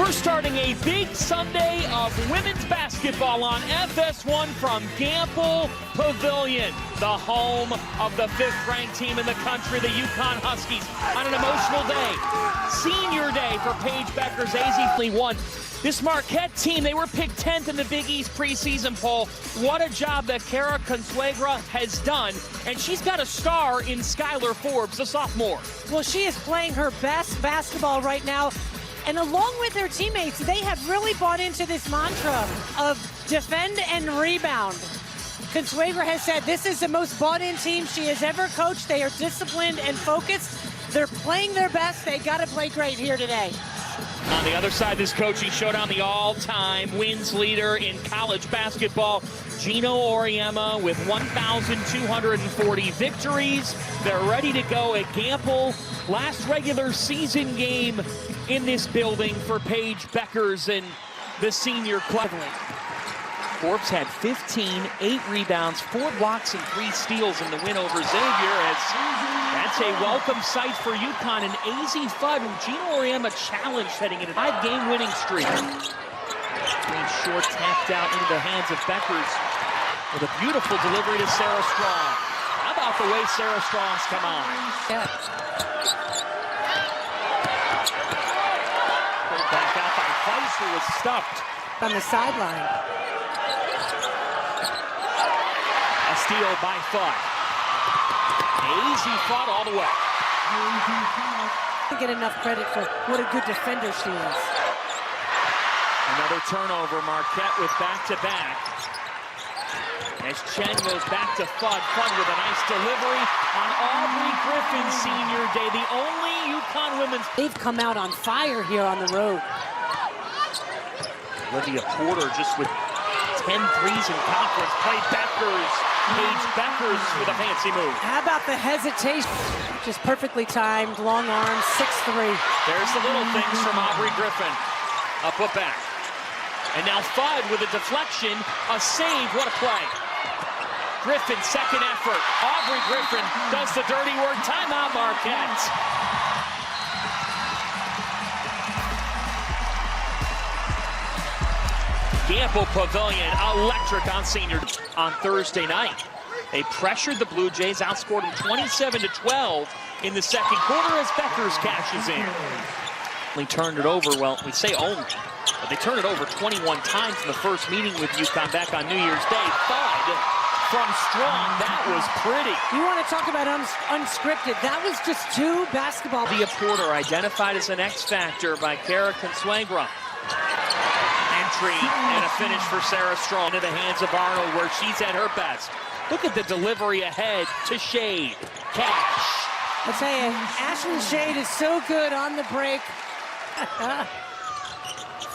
We're starting a big Sunday of women's basketball on FS1 from Gamble Pavilion, the home of the 5th-ranked team in the country, the UConn Huskies, on an emotional day. Senior day for Paige Bueckers. Azzi won. This Marquette team, they were picked 10th in the Big East preseason poll. What a job that Kaitlyn Chen has done. And she's got a star in Skylar Forbes, the sophomore. Well, she is playing her best basketball right now. And along with her teammates, they have really bought into this mantra of defend and rebound. Consuegra has said this is the most bought-in team she has ever coached. They are disciplined and focused. They're playing their best. They got to play great here today. On the other side of this coaching showdown, the all-time wins leader in college basketball, Gino Auriemma, with 1,240 victories. They're ready to go at Gamble. Last regular season game in this building for Paige Bueckers and the senior club. Forbes had 15, 8 rebounds, 4 blocks, and 3 steals in the win over Xavier. That's a welcome sight for UConn. And Azzi, Fudd, and Gino Auriemma challenged heading into a 5-game winning streak. Green short tapped out into the hands of Bueckers with a beautiful delivery to Sarah Strong. How about the way Sarah Strong's come on? Yeah. Pulled back out by Fudd, who was stuffed On the sideline. A steal by Fudd. Azzi fought all the way. Don't get enough credit for what a good defender she is. Another turnover, Marquette with back-to-back. As Chen goes back to Fudd. Fudd with a nice delivery on Aubrey Griffin senior day. The only UConn women's. They've come out on fire here on the road. Olivia Porter just with 10 threes in conference play. Paige Bueckers with a fancy move. How about the hesitation? Just perfectly timed, long arms, 6'3". There's the little things from Aubrey Griffin. A put back. And now Fudd with a deflection, a save, what a play. Griffin, second effort. Aubrey Griffin does the dirty work. Timeout, Marquette. Gamble Pavilion, electric on senior. On Thursday night, they pressured the Blue Jays, outscored them 27-12 in the second quarter as Bueckers cashes in. They turned it over, well, we say only, but they turned it over 21 times in the first meeting with UConn back on New Year's Day. Fudd from Strong, that was pretty. You want to talk about unscripted. That was just 2 basketball. Olivia Porter identified as an X factor by Kaitlyn Chen. Entry and a finish for Sarah Strong into the hands of Arnold, where she's at her best. Look at the delivery ahead to Shade. Cash. I tell you, Ashlyn Shade is so good on the break.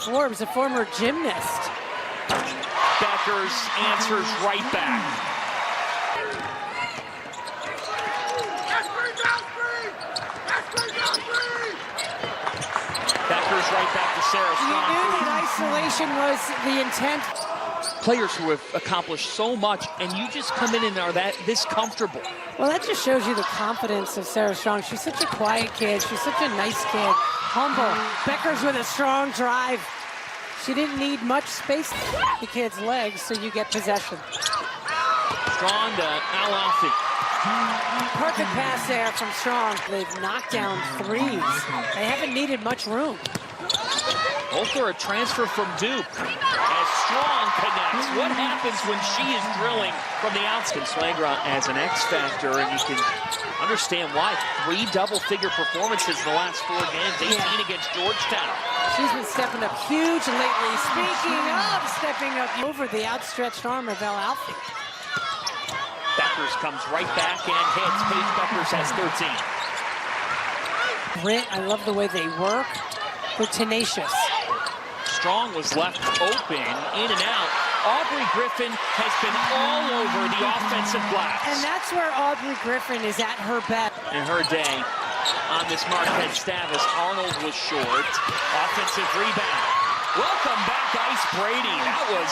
Forbes, a former gymnast. Bueckers answers right back. Bueckers right back to Sarah Strong. You knew that isolation was the intent. Players who have accomplished so much, and you just come in and are this comfortable. Well, that just shows you the confidence of Sarah Strong. She's such a quiet kid. She's such a nice kid. Humble. Bueckers with a strong drive. She didn't need much space the kid's legs, so you get possession. Strong to Alafi. Perfect pass there from Strong. They've knocked down 3s. They haven't needed much room. Both are a transfer from Duke. As Strong connects, what happens when she is drilling from the outside? Consuegra as an X factor, and you can understand why. 3 double-figure performances in the last 4 games, 18 against Georgetown. She's been stepping up huge lately. Speaking of stepping up over the outstretched arm of Alfie. Bueckers comes right back and hits. Paige Bueckers has 13. Grit, I love the way they work. They're tenacious. Strong was left open, in and out. Aubrey Griffin has been all over the offensive glass. And that's where Aubrey Griffin is at her best. In her day on this Marquette staff, as Arnold was short. Offensive rebound. Welcome back, Ice Brady. That was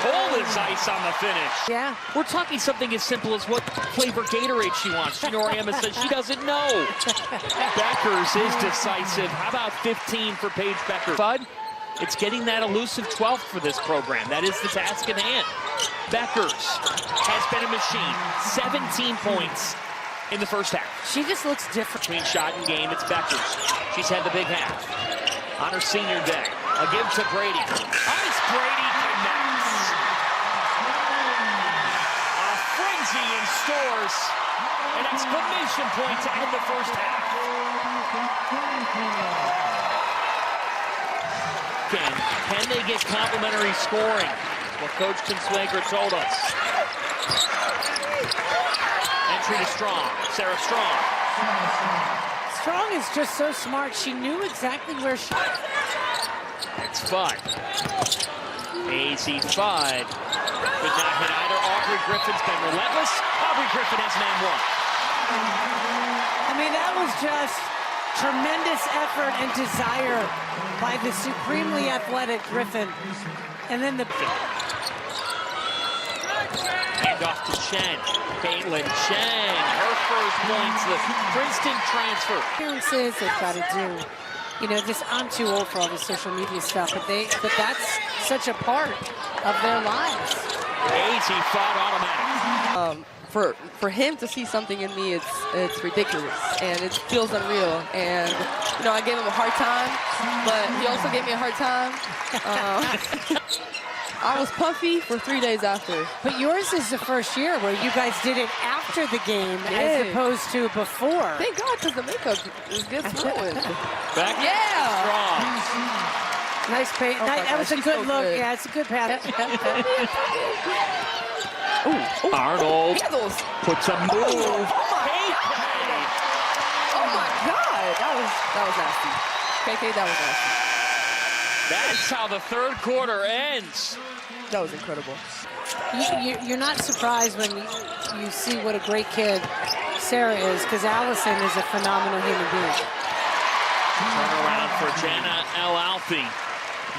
cold as ice on the finish. Yeah. We're talking something as simple as what flavor Gatorade she wants. Gino Auriemma says she doesn't know. Bueckers is decisive. How about 15 for Paige Bueckers? Fudd It's getting that elusive 12th for this program. That is the task at hand. Bueckers has been a machine. 17 points in the first half. She just looks different. Between shot and game, it's Bueckers. She's had the big half on her senior day. A give to Brady. Ice Brady connects. A frenzy in STORRS. An exclamation point to end the first half. Can they get complimentary scoring? What Coach Conn told us. Entry to Strong. Sarah Strong. Strong is just so smart. She knew exactly where she... It's Fudd. Azzi Fudd. Could not hit either. Aubrey Griffin's been relentless. Aubrey Griffin has an M1. I mean, that was just tremendous effort and desire by the supremely athletic Griffin. And then the... Hand off to Chen. Kaitlyn Chen. Her first points. The Princeton transfer. Appearances they've got to do. You know, just I'm too old for all this social media stuff, but that's such a part of their lives. Azzi Fudd automatic. For him to see something in me, it's ridiculous and it feels unreal. And you know, I gave him a hard time, but he also gave me a hard time. I was puffy for 3 days after. But yours is the first year where you guys did it after the game as opposed to before. Thank God, because the makeup gets ruined. Back strong. Nice paint. That was a good look. Good. Yeah, it's a good pass. Ooh. Arnold handles. puts a move. Oh my God, that was nasty. KK, that was nasty. That's how the third quarter ends. That was incredible. You're not surprised when you see what a great kid Sarah is, because Allison is a phenomenal human being. Turnaround for Jana El-Alfi.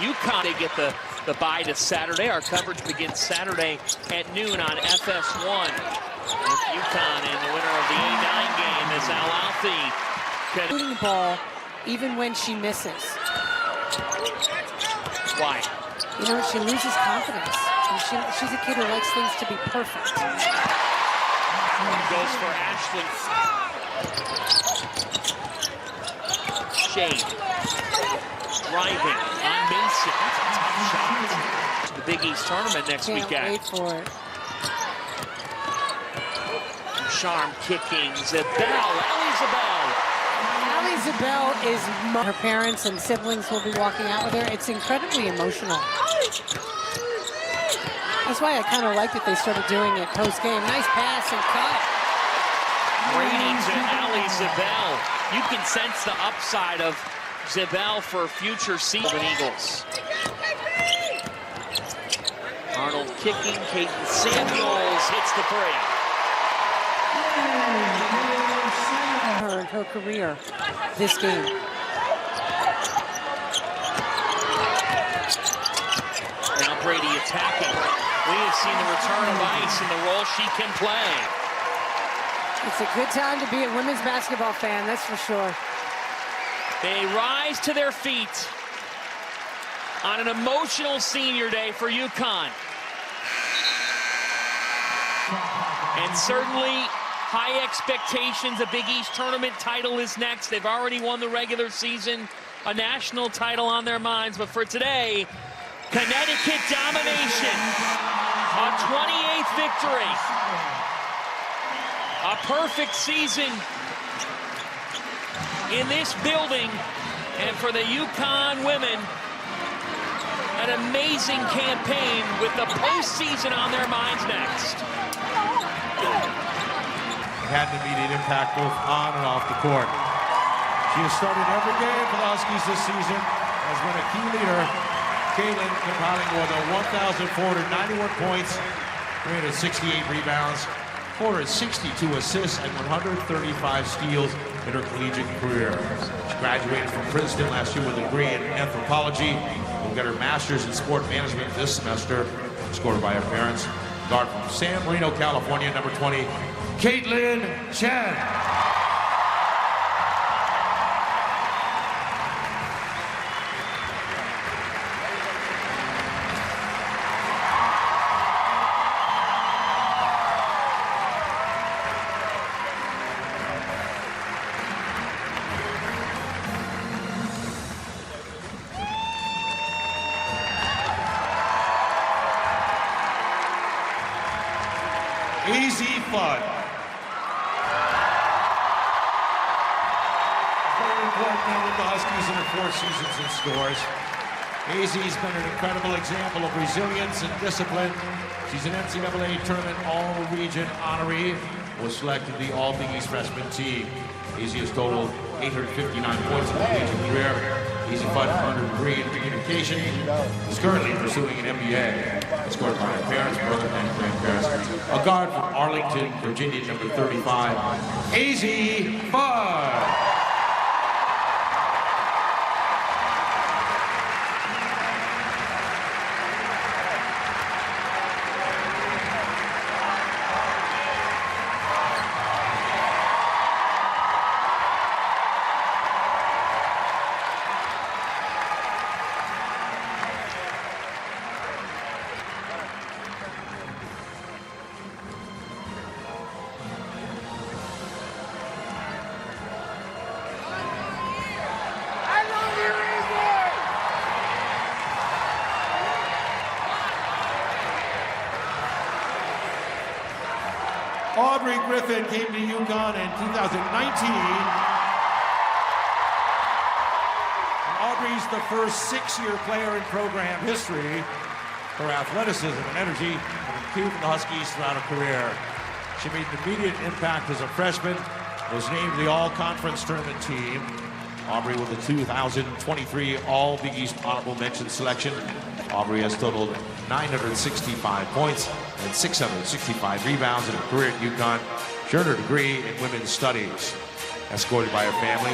UConn, they get the bye to Saturday. Our coverage begins Saturday at noon on FS1. With UConn and the winner of the A9 game is El-Alfi. Shooting the ball even when she misses. Why? You know, she loses confidence. And she's a kid who likes things to be perfect. Goes for Ashley. Shade. Driving on Mason. That's a tough shot. The Big East tournament next weekend. Can't wait for it. Charm kicking. Zabel. Allie Zabel is... Her parents and siblings will be walking out with her. It's incredibly emotional. That's why I kind of like that they started doing it post-game. Nice pass and cut. Brady to Allie Zabel. You can sense the upside of Zabel for future season Eagles. Arnold kicking. Kaitlyn Samuels hits the three. Her in her career this game. Now Brady attacking. We have seen the return of Ice and the role she can play. It's a good time to be a women's basketball fan, that's for sure. They rise to their feet on an emotional senior day for UConn. And certainly high expectations. A Big East tournament title is next. They've already won the regular season. A national title on their minds. But for today, Connecticut domination. A 28th victory. A perfect season in this building. And for the UConn women, an amazing campaign with the postseason on their minds next. Had an immediate impact both on and off the court. She has started every game for the Huskies this season, has been a key leader. Kaitlyn compiling more than 1,491 points, 368 rebounds, 462 assists, and 135 steals in her collegiate career. She graduated from Princeton last year with a degree in anthropology. Will get her master's in sport management this semester, scored by her parents. Guard from San Marino, California, number 20, Kaitlyn Chen. Fudd. Very important member of the Huskies in her 4 seasons in STORRS. Azzi's been an incredible example of resilience and discipline. She's an NCAA Tournament All-Region honoree, was selected to the All-Big East freshman team. Azzi has totaled 859 points in her collegiate career. Azzi Fudd earned a degree in communication. Is currently pursuing an MBA. Escorted by her parents, brother, and grandparents. A guard from Arlington, Virginia, number 35, Azzi Fudd. Aubrey Griffin came to UConn in 2019. Aubrey's the first 6-year player in program history. Her athleticism and energy have been key for the Huskies throughout her career. She made an immediate impact as a freshman, was named the All-Conference Tournament team. Aubrey with the 2023 All-Big East Honorable Mention selection. Aubrey has totaled 965 points and 665 rebounds in her career at UConn. She earned her degree in women's studies. Escorted by her family,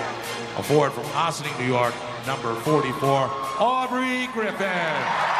a forward from Ossining, New York, number 44, Aubrey Griffin.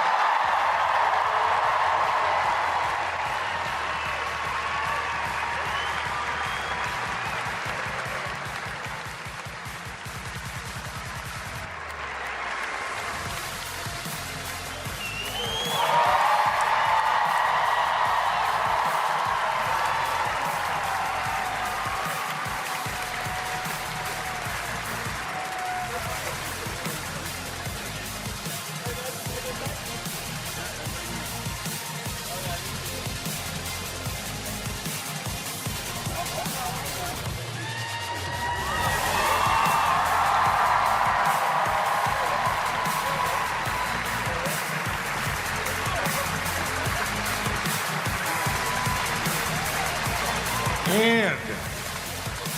And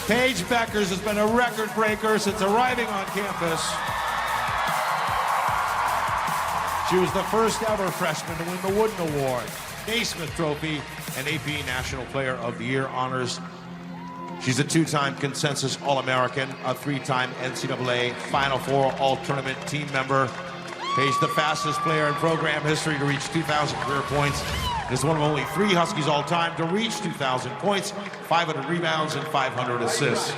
Paige Bueckers has been a record breaker since arriving on campus. She was the first ever freshman to win the Wooden Award, Naismith Trophy, and AP National Player of the Year honors. She's a 2-time consensus All-American, a 3-time NCAA Final Four All-Tournament team member. Paige, the fastest player in program history to reach 2,000 career points, is one of only 3 Huskies all-time to reach 2,000 points, 500 rebounds, and 500 assists.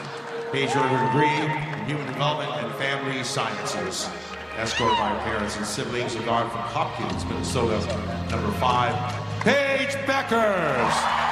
Paige earned her degree in Human Development and Family Sciences. Escorted by her parents and siblings, a guard from Hopkins, Minnesota, number 5, Paige Bueckers.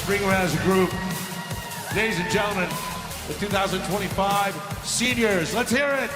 Bring her as a group. Ladies and gentlemen, the 2025 seniors. Let's hear it.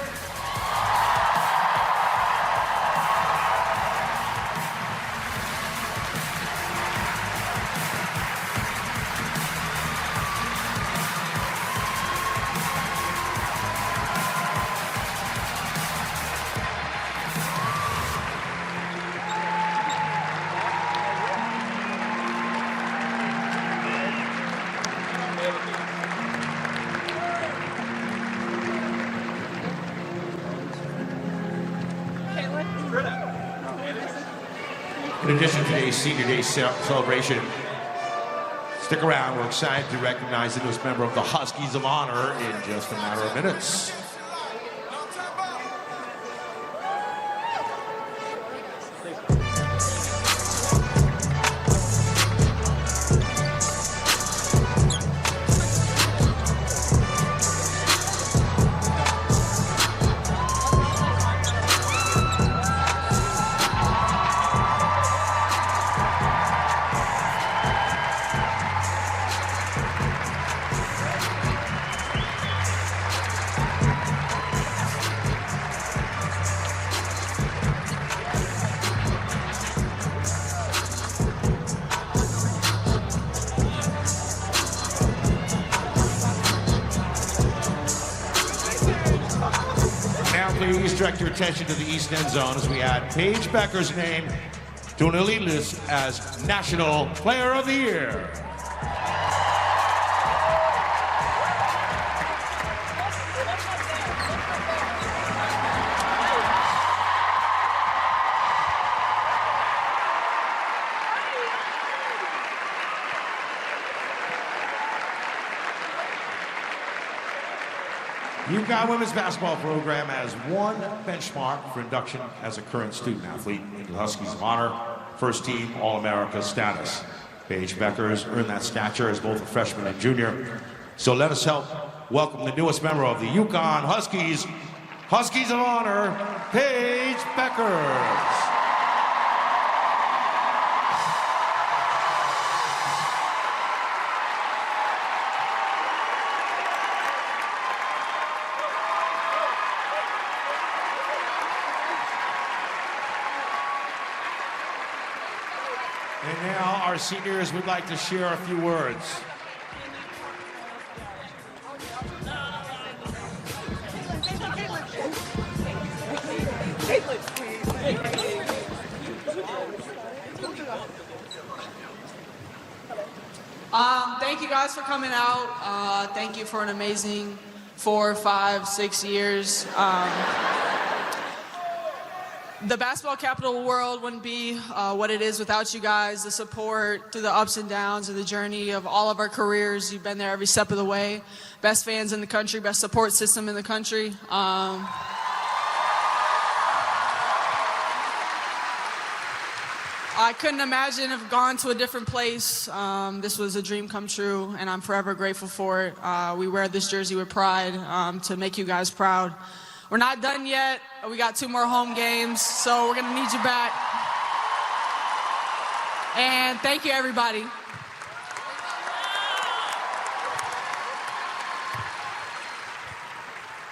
In addition to today's Senior Day celebration, stick around. We're excited to recognize the newest member of the Huskies of Honor in just a matter of minutes. Please direct your attention to the East End Zone as we add Paige Bueckers' name to an elite list as National Player of the Year. UConn women's basketball program has one benchmark for induction as a current student athlete into the Huskies of Honor, first team All-America status. Paige Bueckers earned that stature as both a freshman and junior. So let us help welcome the newest member of the UConn Huskies of Honor, Paige Bueckers. And now our seniors would like to share a few words. Thank you guys for coming out. Thank you for an amazing 4, 5, 6 years. The basketball capital world wouldn't be what it is without you guys. The support through the ups and downs of the journey of all of our careers. You've been there every step of the way. Best fans in the country, best support system in the country. I couldn't imagine have gone to a different place. This was a dream come true, and I'm forever grateful for it. We wear this jersey with pride to make you guys proud. We're not done yet. We got 2 more home games, so we're going to need you back. And thank you, everybody.